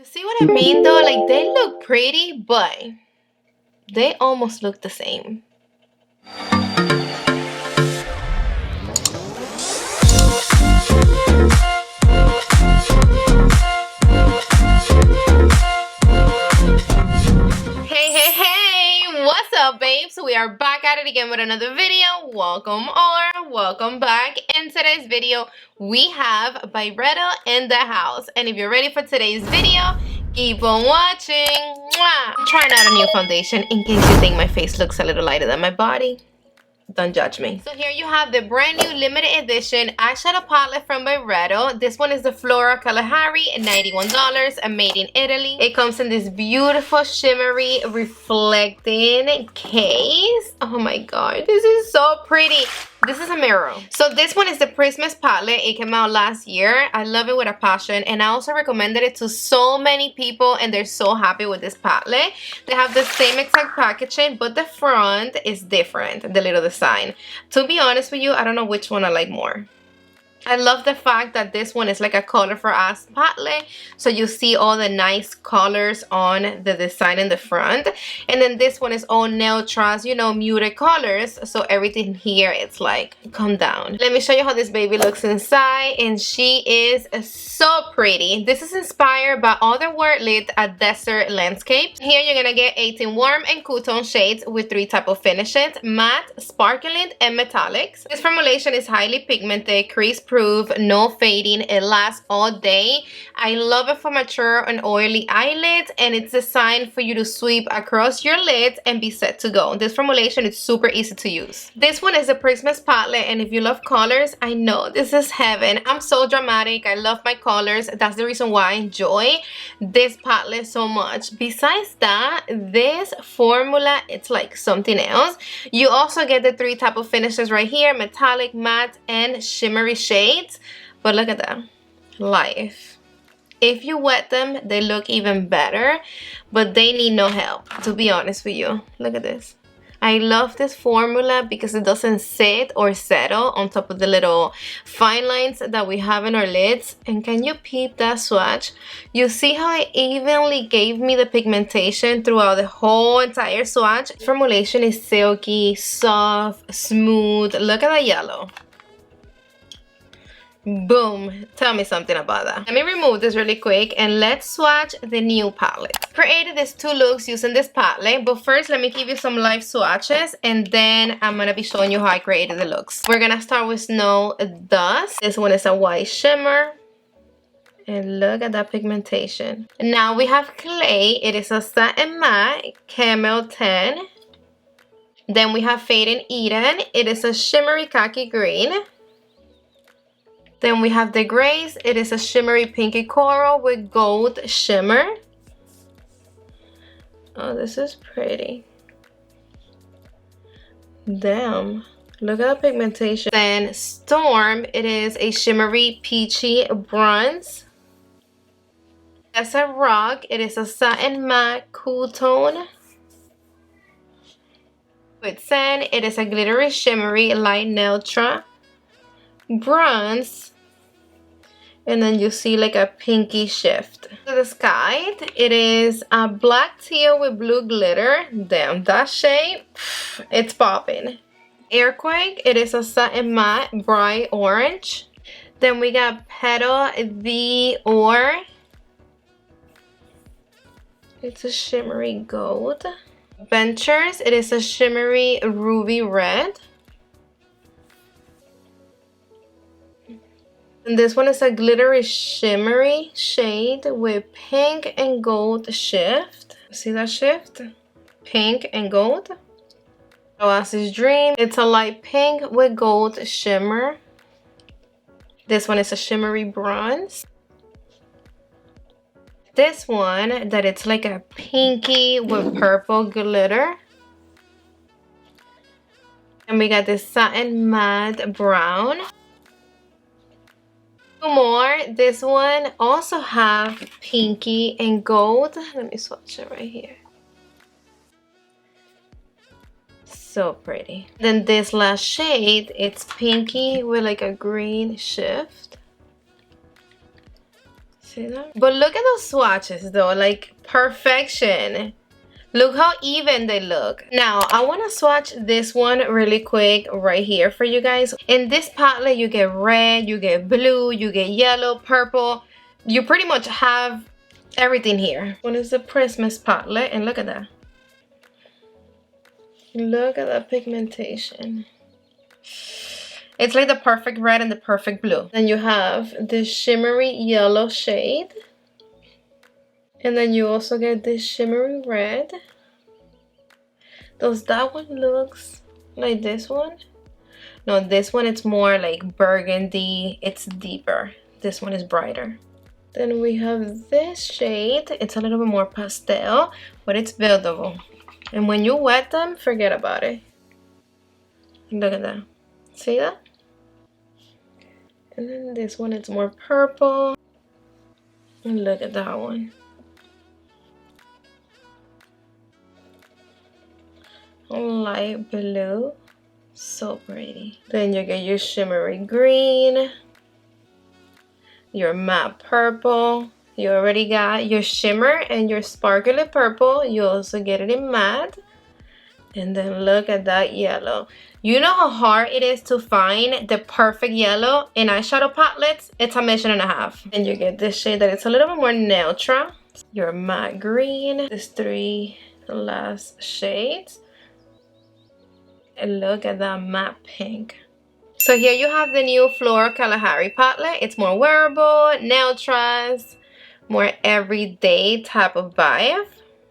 You see what I mean though? Like, they look pretty, but they almost look the same. Hey, what's up, babes? We are back at it again with another video. Welcome or welcome back. In today's video, we have Byredo in the house. And if you're ready for today's video, keep on watching. Mwah! I'm trying out a new foundation in case you think my face looks a little lighter than my body. Don't judge me. So here you have the brand new limited edition eyeshadow palette from Byredo. This one is the Flora Kalahari, $91 and made in Italy. It comes in this beautiful shimmery reflecting case. Oh my god, this is so pretty. This is a mirror. So this one is the Christmas palette. It came out last year. I love it with a passion, and I also recommended it to so many people, and they're so happy with this palette. They have the same exact packaging, but the front is different, the little design. To be honest with you, I don't know which one I like more. I love the fact that this one is like a color for us palette, so you see all the nice colors on the design in the front, and then this one is all neutrals, you know, muted colors, so everything here it's like calm down. Let me show you how this baby looks inside, and she is so pretty. This is inspired by other word lit at desert landscapes. Here you're gonna get 18 warm and cool tone shades with 3 type of finishes: matte, sparkling, and metallics. This formulation is highly pigmented, crease proof, no fading. It lasts all day. I love it for mature and oily eyelids, and it's designed for you to sweep across your lids and be set to go. This formulation is super easy to use. This one is a Christmas palette, and if you love colors, I know this is heaven. I'm so dramatic. I love my colors. That's the reason why I enjoy this palette so much. Besides that, this formula, it's like something else. You also get the 3 type of finishes right here: metallic, matte, and shimmery shades. But look at that life. If you wet them, they look even better, but they need no help, to be honest with you. Look at this. I love this formula because it doesn't sit or settle on top of the little fine lines that we have in our lids. And can you peep that swatch? You see how it evenly gave me the pigmentation throughout the whole entire swatch? This formulation is silky, soft, smooth. Look at that yellow. Boom. Tell me something about that. Let me remove this really quick and let's swatch the new palette. Created these 2 looks using this palette, but first let me give you some live swatches, and then I'm gonna be showing you how I created the looks. We're gonna start with Snow Dust. This one is a white shimmer, and look at that pigmentation. Now we have Clay. It is a satin matte camel 10. Then we have Fading Eden. It is a shimmery khaki green. Then we have the Grace. It is a shimmery pinky coral with gold shimmer. Oh, this is pretty. Damn. Look at the pigmentation. Then Storm. It is a shimmery peachy bronze. That's a Rock. It is a satin matte cool tone. With Sand. It is a glittery shimmery light neutral bronze. And then you see like a pinky shift. To the Sky, it is a black teal with blue glitter. Damn, that shade, it's popping. Airquake, it is a satin matte bright orange. Then we got Petal the Or. It's a shimmery gold. Ventures, it is a shimmery ruby red. And this one is a glittery shimmery shade with pink and gold shift. See that shift? Pink and gold. Oasis Dream. It's a light pink with gold shimmer. This one is a shimmery bronze. This one, that it's like a pinky with purple glitter. And we got this satin matte brown. 2 more. This one also have pinky and gold. Let me swatch it right here. So pretty. Then this last shade, it's pinky with like a green shift. See that? But look at those swatches though, like perfection. Look how even they look. Now, I want to swatch this one really quick right here for you guys. In this palette, you get red, you get blue, you get yellow, purple. You pretty much have everything here. One is the Christmas palette, and look at that. Look at that pigmentation. It's like the perfect red and the perfect blue. Then you have this shimmery yellow shade. And then you also get this shimmery red. Does that one looks like this one? No, this one it's more like burgundy. It's deeper. This one is brighter. Then we have this shade. It's a little bit more pastel, but it's buildable. And when you wet them, forget about it. Look at that. See that? And then this one, it's more purple. And look at that one. Light blue. So pretty. Then you get your shimmery green. Your matte purple. You already got your shimmer and your sparkly purple. You also get it in matte. And then look at that yellow. You know how hard it is to find the perfect yellow in eyeshadow palettes? It's a mission and a half. And you get this shade that it's a little bit more neutral. Your matte green. These three last shades. And look at that matte pink. So here you have the new Flora Kalahari palette. It's more wearable, neutrals, more everyday type of vibe.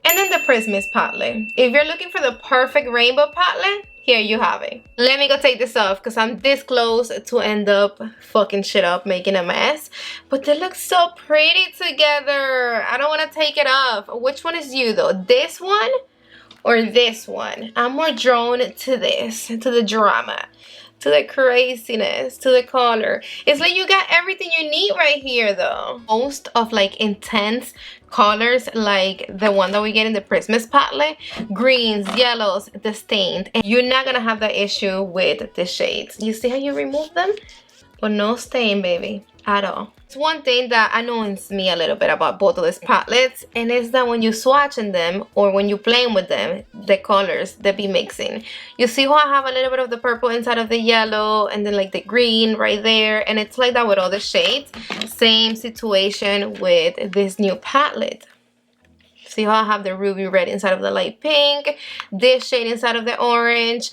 And then the Christmas palette. If you're looking for the perfect rainbow palette, here you have it. Let me go take this off because I'm this close to end up fucking shit up, making a mess. But they look so pretty together. I don't want to take it off. Which one is you though? This one or this one? I'm more drawn to this, to the drama, to the craziness, to the color. It's like you got everything you need right here though. Most of like intense colors like the one that we get in the Christmas palette, greens, yellows, the stained, and you're not gonna have that issue with the shades. You see how you remove them? But no stain, baby, at all. It's one thing that annoys me a little bit about both of these palettes, and it's that when you swatching them or when you playing with them, the colors they be mixing. You see how I have a little bit of the purple inside of the yellow and then like the green right there, and it's like that with all the shades. Same situation with this new palette. See how I have the ruby red inside of the light pink, this shade inside of the orange.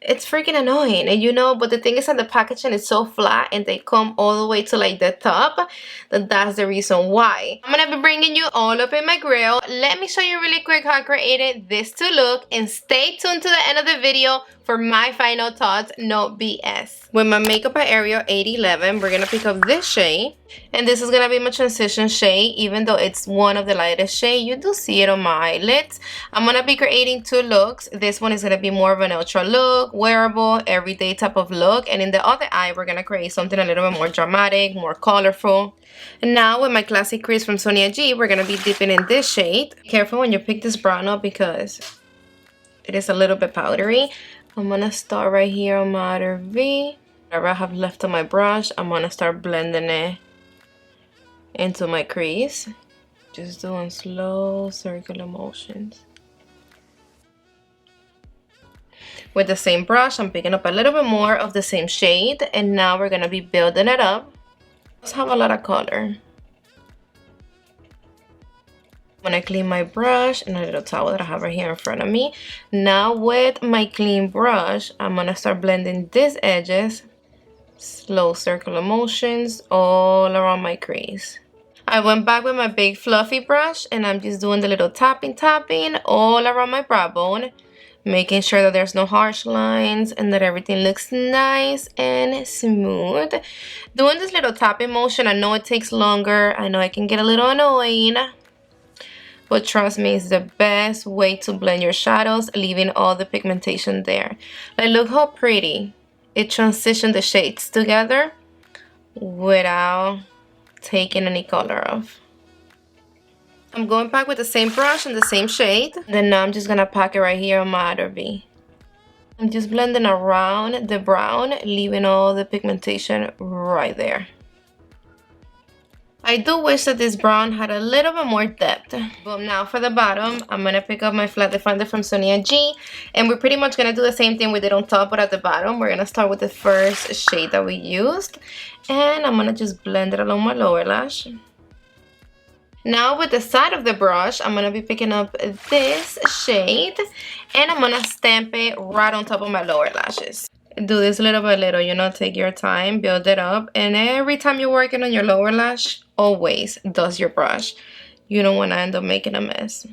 It's freaking annoying, and you know, but the thing is that the packaging is so flat and they come all the way to like the top, that's the reason why. I'm gonna be bringing you all up in my grill. Let me show you really quick how I created this to look, and stay tuned to the end of the video for my final thoughts, no BS. With my Makeup by Ariel 811, we're gonna pick up this shade, and this is gonna be my transition shade. Even though it's one of the lightest shade, you do see it on my eyelids. I'm gonna be creating two looks. This one is gonna be more of a neutral look, wearable, everyday type of look, and in the other eye we're gonna create something a little bit more dramatic, more colorful. And now with my classic crease from Sonia G, we're gonna be dipping in this shade. Careful when you pick this brown up because it is a little bit powdery. I'm gonna start right here on my outer V. Whatever I have left on my brush, I'm gonna start blending it into my crease. Just doing slow circular motions. With the same brush, I'm picking up a little bit more of the same shade, and now we're gonna be building it up. Let's have a lot of color. I'm gonna clean my brush and a little towel that I have right here in front of me. Now with my clean brush, I'm gonna start blending these edges. Slow circular motions all around my crease. I went back with my big fluffy brush and I'm just doing the little tapping all around my brow bone, making sure that there's no harsh lines and that everything looks nice and smooth. Doing this little tapping motion, I know it takes longer, I know it can get a little annoying, but trust me, it's the best way to blend your shadows, leaving all the pigmentation there. Like, look how pretty it transitioned the shades together without taking any color off. I'm going back with the same brush and the same shade. Then now I'm just gonna pack it right here on my outer V. I'm just blending around the brown, leaving all the pigmentation right there. I do wish that this brown had a little bit more depth. But now for the bottom, I'm going to pick up my flat definer from Sonia G. And we're pretty much going to do the same thing we did on top, but at the bottom. We're going to start with the first shade that we used. And I'm going to just blend it along my lower lash. Now with the side of the brush, I'm going to be picking up this shade. And I'm going to stamp it right on top of my lower lashes. Do this little by little, you know, take your time, build it up. And every time you're working on your lower lash, always dust your brush. You don't want to end up making a mess.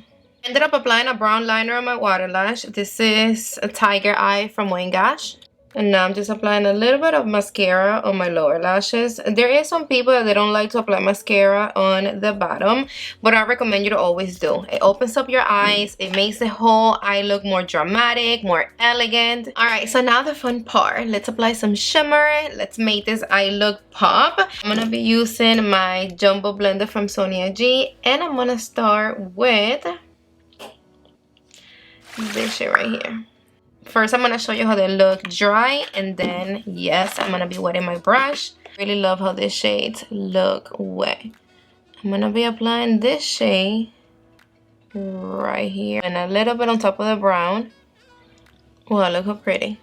Ended up applying a brown liner on my water lash. This is a Tiger Eye from Wayne Gash. And now I'm just applying a little bit of mascara on my lower lashes. There is some people that they don't like to apply mascara on the bottom, but I recommend you to always do. It opens up your eyes. It makes the whole eye look more dramatic, more elegant. Alright, so now the fun part. Let's apply some shimmer. Let's make this eye look pop. I'm going to be using my Jumbo Blender from Sonia G. And I'm going to start with this shit right here. First, I'm going to show you how they look dry, and then, yes, I'm going to be wetting my brush. Really love how these shades look wet. I'm going to be applying this shade right here and a little bit on top of the brown. Wow, look how pretty.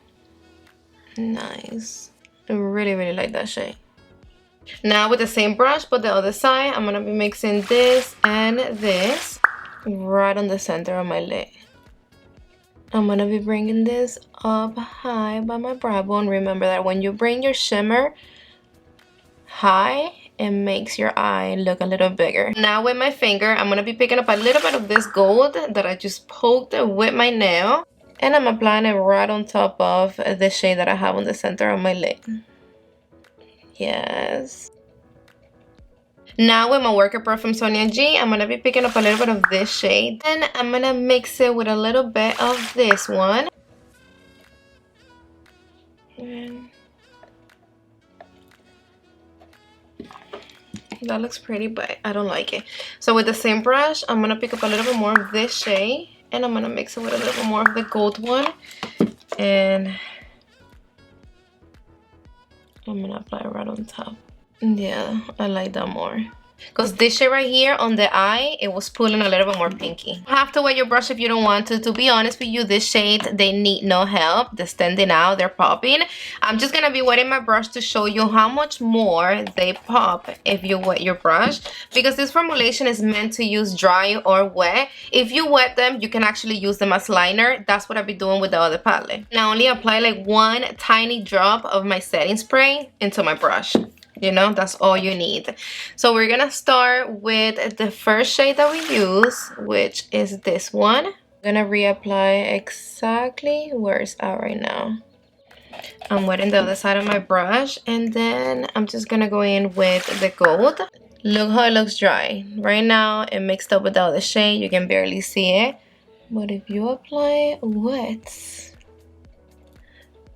Nice. I really, really like that shade. Now with the same brush, but the other side, I'm going to be mixing this and this right on the center of my lid. I'm going to be bringing this up high by my brow bone. Remember that when you bring your shimmer high, it makes your eye look a little bigger. Now with my finger, I'm going to be picking up a little bit of this gold that I just poked with my nail. And I'm applying it right on top of the shade that I have on the center of my lid. Yes. Now with my worker brush from Sonia G, I'm going to be picking up a little bit of this shade. And I'm going to mix it with a little bit of this one. And that looks pretty, but I don't like it. So with the same brush, I'm going to pick up a little bit more of this shade. And I'm going to mix it with a little bit more of the gold one. And I'm going to apply it right on top. Yeah, I like that more. Because this shade right here on the eye, it was pulling a little bit more pinky. You have to wet your brush if you don't want to. To be honest with you, this shade, they need no help. They're standing out, they're popping. I'm just going to be wetting my brush to show you how much more they pop if you wet your brush. Because this formulation is meant to use dry or wet. If you wet them, you can actually use them as liner. That's what I'll be doing with the other palette. Now only apply like one tiny drop of my setting spray into my brush. You know, that's all you need. So we're gonna start with the first shade that we use, which is this one. I'm gonna reapply exactly where it's at right now. I'm wetting the other side of my brush, and then I'm just gonna go in with the gold. Look how it looks dry. Right now it mixed up with the other shade. You can barely see it. But if you apply wet,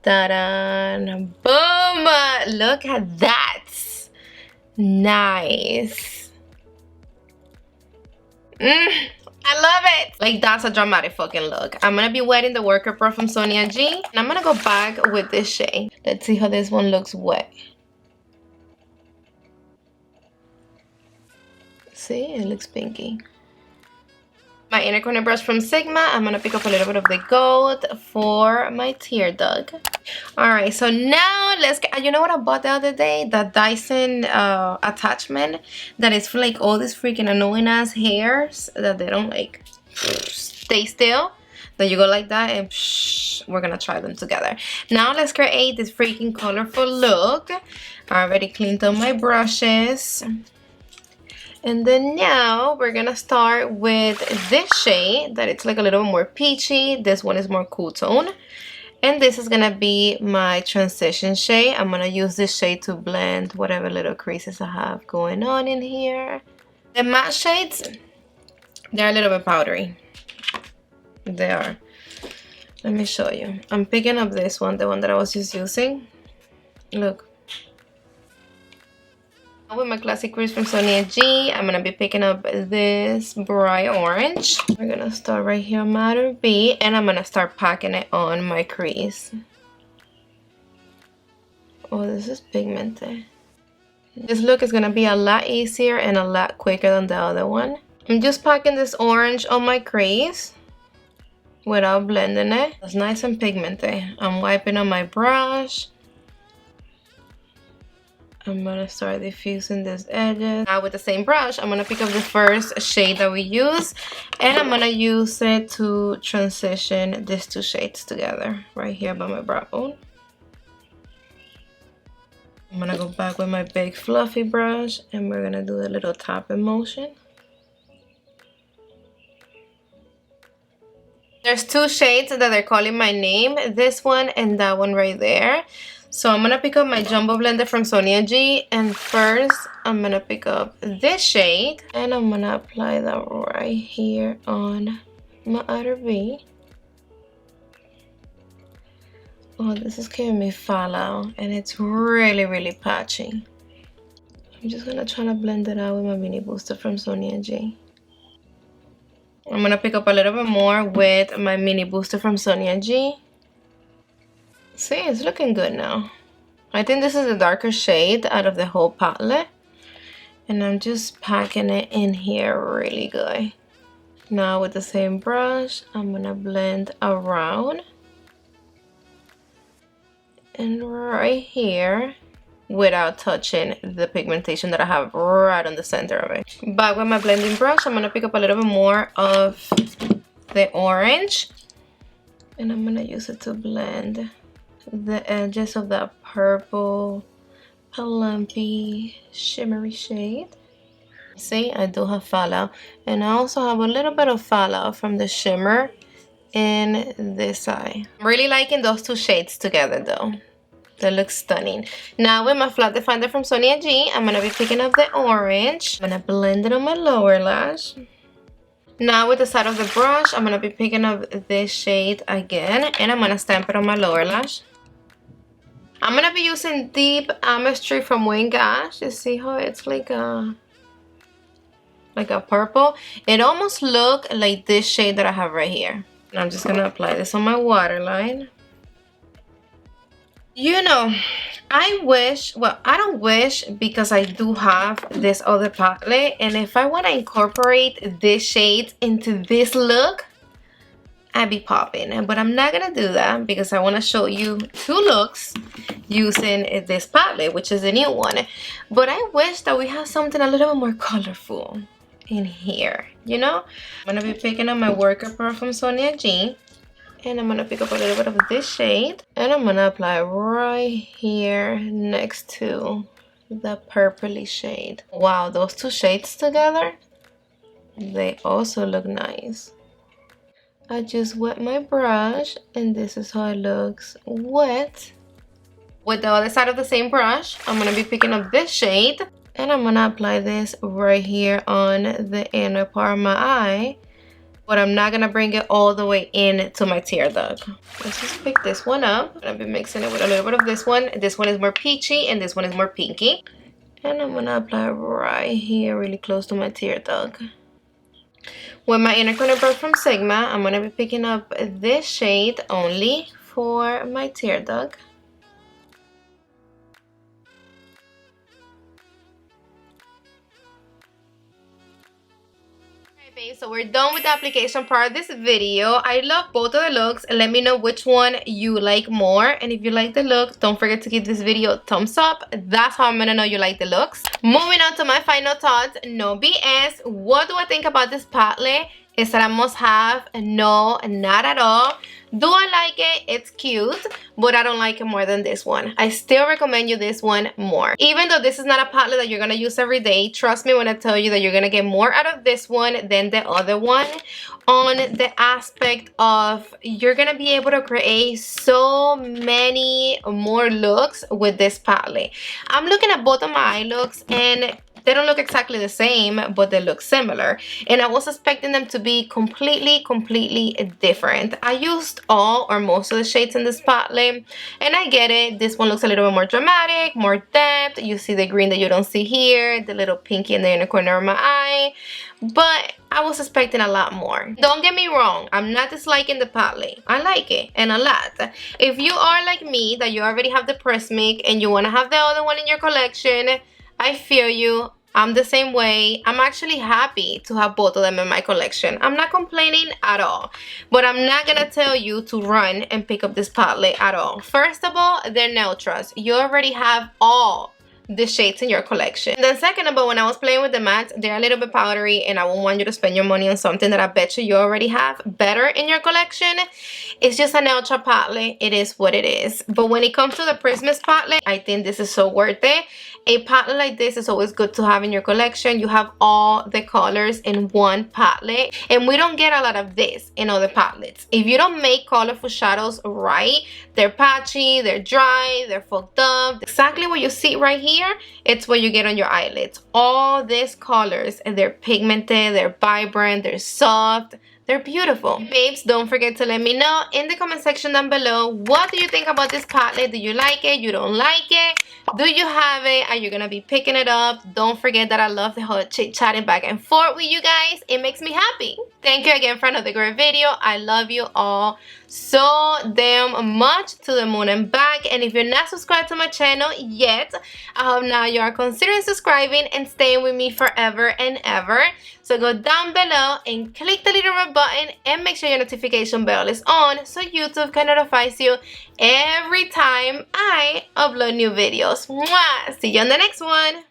ta-da, boom! Look at that. Nice. I love it. Like, that's a dramatic fucking look. I'm gonna be wetting the worker brush from Sonia G, and I'm gonna go back with this shade. Let's see how this one looks wet. See, it looks pinky. My inner corner brush from Sigma, I'm gonna pick up a little bit of the gold for my tear duct. Alright, so now let's get, you know what I bought the other day? That Dyson attachment that is for like all these freaking annoying ass hairs that they don't like stay still. Then you go like that and we're gonna try them together. Now let's create this freaking colorful look. I already cleaned up my brushes. And then now we're gonna start with this shade that it's like a little more peachy. This one is more cool tone. And this is gonna be my transition shade. I'm gonna use this shade to blend whatever little creases I have going on in here. The matte shades, they're a little bit powdery. They are. Let me show you. I'm picking up this one, the one that I was just using. Look. With my classic crease from Sonia G, I'm gonna be picking up this bright orange. We're gonna start right here on matter B, and I'm gonna start packing it on my crease. Oh, this is pigmented. This look is gonna be a lot easier and a lot quicker than the other one. I'm just packing this orange on my crease without blending it. It's nice and pigmented. I'm wiping on my brush. I'm gonna start diffusing these edges. Now with the same brush, I'm gonna pick up the first shade that we use, and I'm gonna use it to transition these two shades together right here by my brow bone. I'm gonna go back with my big fluffy brush, and we're gonna do a little tapping motion. There's two shades that they're calling my name, this one and that one right there. So I'm gonna pick up my jumbo blender from Sonia G, and first I'm gonna pick up this shade and I'm gonna apply that right here on my outer V. Oh, this is giving me fallout and it's really patchy. I'm just gonna try to blend it out with my mini booster from Sonia G. I'm gonna pick up a little bit more with my mini booster from Sonia G. See, it's looking good now. I think this is the darker shade out of the whole palette. And I'm just packing it in here really good. Now with the same brush, I'm gonna blend around. And right here, without touching the pigmentation that I have right on the center of it. Back with my blending brush, I'm gonna pick up a little bit more of the orange, and I'm gonna use it to blend the edges of that purple, lumpy, shimmery shade. See, I do have fallout, and I also have a little bit of fallout from the shimmer in this eye. I'm really liking those two shades together though. They look stunning. Now with my flat definer from Sonia G, I'm gonna be picking up the orange. I'm gonna blend it on my lower lash. Now with the side of the brush, I'm gonna be picking up this shade again, and I'm gonna stamp it on my lower lash. I'm gonna be using Deep Amestry from Wayne Gash. You see how it's like a purple? It almost looks like this shade that I have right here. And I'm just gonna apply this on my waterline. You know, I wish, well, I don't wish, because I do have this other palette, and if I want to incorporate this shade into this look, I'd be popping. But I'm not gonna do that because I want to show you two looks using this palette, which is a new one. But I wish that we have something a little bit more colorful in here, you know. I'm gonna be picking up my Worker Pearl from Sonia G, and I'm gonna pick up a little bit of this shade, and I'm gonna apply right here next to the purpley shade. Wow, those two shades together, they also look nice. I just wet my brush, and this is how it looks wet. With the other side of the same brush, I'm gonna be picking up this shade, and I'm gonna apply this right here on the inner part of my eye. But I'm not gonna bring it all the way in to my tear duct. Let's just pick this one up. I'm gonna be mixing it with a little bit of this one. This one is more peachy and this one is more pinky. And I'm gonna apply right here, really close to my tear duct. With my inner corner brush from Sigma, I'm gonna be picking up this shade only for my tear duct. So we're done with the application part of this video. I love both of the looks. Let me know which one you like more, and if you like the look, don't forget to give this video a thumbs up. That's how I'm gonna know you like the looks. Moving on to my final thoughts. No BS. What do I think about this palette? Is that a must have? No, not at all. Do I like it? It's cute, but I don't like it more than this one. I still recommend you this one more. Even though this is not a palette that you're gonna use every day, trust me when I tell you that you're gonna get more out of this one than the other one, on the aspect of you're gonna be able to create so many more looks with this palette. I'm looking at both of my eye looks, and they don't look exactly the same, but they look similar. And I was expecting them to be completely different. I used all or most of the shades in this palette, and I get it. This one looks a little bit more dramatic, more depth. You see the green that you don't see here, the little pinky in the inner corner of my eye. But I was expecting a lot more. Don't get me wrong, I'm not disliking the palette. I like it, and a lot. If you are like me, that you already have the Prismic and you want to have the other one in your collection, I feel you. I'm the same way. I'm actually happy to have both of them in my collection. I'm not complaining at all. But I'm not going to tell you to run and pick up this palette at all. First of all, they're neutral. You already have all the shades in your collection. And then second of all, when I was playing with the mattes, they're a little bit powdery and I won't want you to spend your money on something that I bet you already have better in your collection. It's just a neutral palette. It is what it is. But when it comes to the Christmas palette, I think this is so worth it. A palette like this is always good to have in your collection. You have all the colors in one palette. And we don't get a lot of this in other palettes. If you don't make colorful shadows right, they're patchy, they're dry, they're fogged up. Exactly what you see right here, it's what you get on your eyelids. All these colors, and they're pigmented, they're vibrant, they're soft. They're beautiful. Babes, don't forget to let me know in the comment section down below, what do you think about this palette? Do you like it? You don't like it? Do you have it? Are you gonna be picking it up? Don't forget that I love the whole chit-chatting back and forth with you guys. It makes me happy. Thank you again for another great video. I love you all so damn much, to the moon and back. And if you're not subscribed to my channel yet, I hope now you are considering subscribing and staying with me forever and ever. So go down below and click the little red button and make sure your notification bell is on so YouTube can notify you every time I upload new videos. Mwah! See you on the next one.